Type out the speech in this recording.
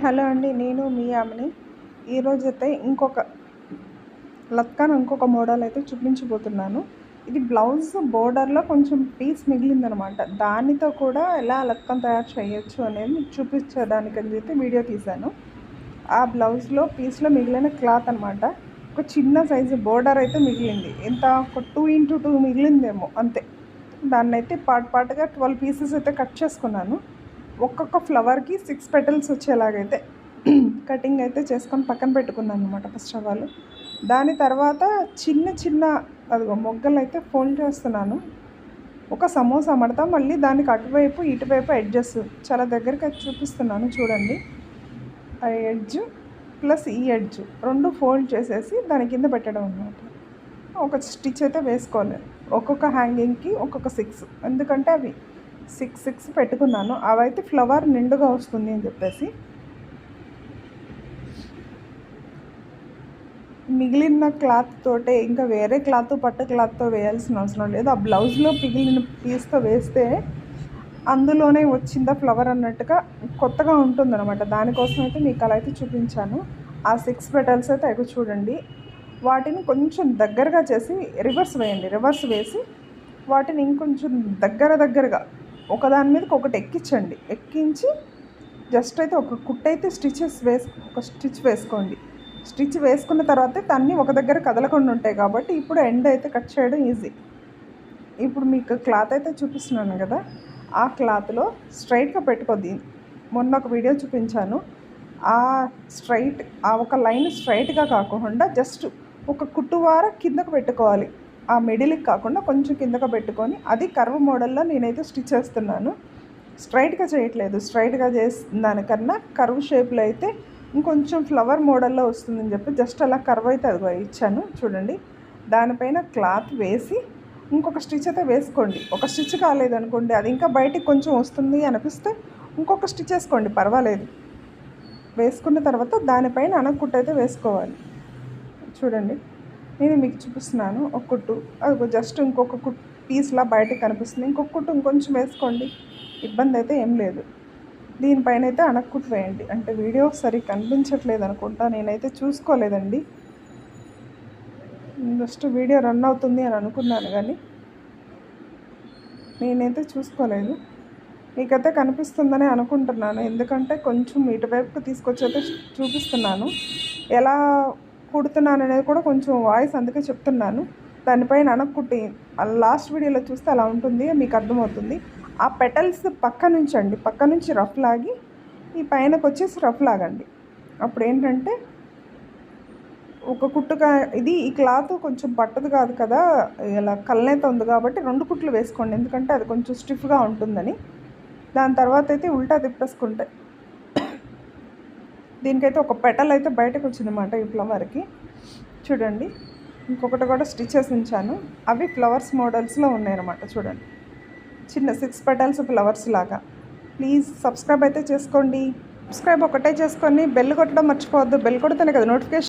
Hello అండి, నేను మీ ఆమెని. ఈరోజైతే ఇంకొక మోడల్ అయితే చూపించబోతున్నాను. ఇది బ్లౌజ్ బోర్డర్లో కొంచెం పీస్ మిగిలిందనమాట. దానితో కూడా ఎలా లత్కన్ తయారు చేయొచ్చు అనేది మీకు చూపించడానికని చెప్పి వీడియో తీశాను. ఆ బ్లౌజ్లో పీస్లో మిగిలిన క్లాత్ అనమాట. ఒక చిన్న సైజు బోర్డర్ అయితే మిగిలింది. ఎంత ఒక 2x2 మిగిలిందేమో అంతే. దాన్ని అయితే పార్ట్గా 12 పీసెస్ అయితే కట్ చేసుకున్నాను. ఒక్కొక్క ఫ్లవర్కి 6 పెటల్స్ వచ్చేలాగైతే కటింగ్ అయితే చేసుకొని పక్కన పెట్టుకున్నాను అనమాట ఫస్ట్ ఆఫ్ ఆల్. దాని తర్వాత చిన్న అదిగో మొగ్గలు అయితే ఫోల్డ్ చేస్తున్నాను. ఒక సమోసా మడత, మళ్ళీ దానికి అటువైపు ఇటువైపు ఎడ్జెస్ చాలా దగ్గరికి అయితే చూపిస్తున్నాను చూడండి. ఆ ఎడ్జ్ ప్లస్ ఈ ఎడ్జ్ రెండు ఫోల్డ్ చేసేసి దాని కింద పెట్టడం అన్నమాట. ఒక స్టిచ్ అయితే వేసుకోవాలి. ఒక్కొక్క హ్యాంగింగ్కి ఒక్కొక్క 6, ఎందుకంటే అవి 6 పెట్టుకున్నాను. అవైతే ఫ్లవర్ నిండుగా వస్తుంది అని చెప్పేసి. మిగిలిన క్లాత్ తోటే, ఇంకా వేరే క్లాత్ పట్టు క్లాత్తో వేయాల్సిన అవసరం లేదు. ఆ బ్లౌజ్లో మిగిలిన పీస్తో వేస్తే అందులోనే వచ్చిందా ఫ్లవర్ అన్నట్టుగా కొత్తగా ఉంటుందన్నమాట. దానికోసం అయితే మీకు అలా అయితే చూపించాను. ఆ 6 పెటల్స్ అయితే అవి చూడండి. వాటిని కొంచెం దగ్గరగా చేసి రివర్స్ వేయండి. రివర్స్ వేసి వాటిని ఇంకొంచెం దగ్గరగా ఒకదాని మీదకి ఒకటి ఎక్కించి జస్ట్ అయితే ఒక కుట్టు అయితే ఒక స్టిచ్ వేసుకోండి. స్టిచ్ వేసుకున్న తర్వాత అన్నీ ఒక దగ్గర కదలకుండా ఉంటాయి కాబట్టి ఇప్పుడు ఎండ్ అయితే కట్ చేయడం ఈజీ. ఇప్పుడు మీకు క్లాత్ అయితే చూపిస్తున్నాను కదా, ఆ క్లాత్లో స్ట్రైట్గా పెట్టుకోద్ది. మొన్న ఒక వీడియో చూపించాను. ఆ ఒక లైన్ స్ట్రైట్గా కాకుండా జస్ట్ ఒక కుట్టువార కిందకు పెట్టుకోవాలి. ఆ మిడిల్కి కాకుండా కొంచెం కిందకు పెట్టుకొని, అది కర్వ్ మోడల్లో నేనైతే స్టిచ్ చేస్తున్నాను. స్ట్రైట్గా చేయట్లేదు. స్ట్రైట్గా చేసిన దానికన్నా కర్వ్ షేప్లో అయితే ఇంకొంచెం ఫ్లవర్ మోడల్లో వస్తుందని చెప్పి జస్ట్ అలా కర్వ్ అయితే అదిగో ఇచ్చాను చూడండి. దానిపైన క్లాత్ వేసి ఇంకొక స్టిచ్ అయితే వేసుకోండి. ఒక స్టిచ్ కాలేదనుకోండి, అది ఇంకా బయటికి కొంచెం వస్తుంది అనిపిస్తే ఇంకొక స్టిచ్ వేసుకోండి, పర్వాలేదు. వేసుకున్న తర్వాత దానిపైన అనకుట్టు అయితే వేసుకోవాలి. చూడండి, నేను మీకు చూపిస్తున్నాను. ఒక కుట్టు అది జస్ట్ ఇంకొక పీస్లా బయటకు కనిపిస్తుంది. ఇంకొక కుట్టు ఇంకొంచెం వేసుకోండి, ఇబ్బంది అయితే ఏం లేదు. దీనిపైన అయితే అనక్కుట్టు వేయండి. అంటే వీడియో సరిగ్గా కనిపించట్లేదు అనుకుంటా, నేనైతే చూసుకోలేదండి. జస్ట్ వీడియో రన్ అవుతుంది అని అనుకున్నాను కానీ నేనైతే చూసుకోలేదు. మీకైతే కనిపిస్తుందని అనుకుంటున్నాను, ఎందుకంటే కొంచెం ఇటువైపుకి తీసుకొచ్చి అయితే చూపిస్తున్నాను. ఎలా కుడుతున్నాను అనేది కూడా కొంచెం వాయిస్ అందుకే చెప్తున్నాను. దానిపైన అనక్కుట్టి లాస్ట్ వీడియోలో చూస్తే అలా ఉంటుంది, మీకు అర్థమవుతుంది. ఆ పెటల్స్ పక్క నుంచి రఫ్ లాగి ఈ పైనకు వచ్చేసి రఫ్ లాగండి. అప్పుడు ఏంటంటే ఒక కుట్టుగా ఈ క్లాత్ కొంచెం పట్టదు కాదు కదా, ఇలా కళ్ళనైతే ఉంది కాబట్టి 2 కుట్లు వేసుకోండి, ఎందుకంటే అది కొంచెం స్టిఫ్గా ఉంటుందని. దాని తర్వాత అయితే ఉల్టా తిప్పేసుకుంటే దీనికైతే ఒక పెటల్ అయితే బయటకు వచ్చిందన్నమాట. ఈ ఫ్లవర్కి చూడండి, ఇంకొకటి కూడా స్టిచెస్ ఉంచాను. అవి ఫ్లవర్స్ మోడల్స్లో ఉన్నాయన్నమాట. చూడండి, చిన్న 6 పెటల్స్ ఫ్లవర్స్ లాగా. ప్లీజ్ సబ్స్క్రైబ్ అయితే చేసుకోండి. సబ్స్క్రైబ్ ఒకటే చేసుకొని బెల్ కొట్టడం మర్చిపోవద్దు. బెల్ కొడితేనే కదా నోటిఫికేషన్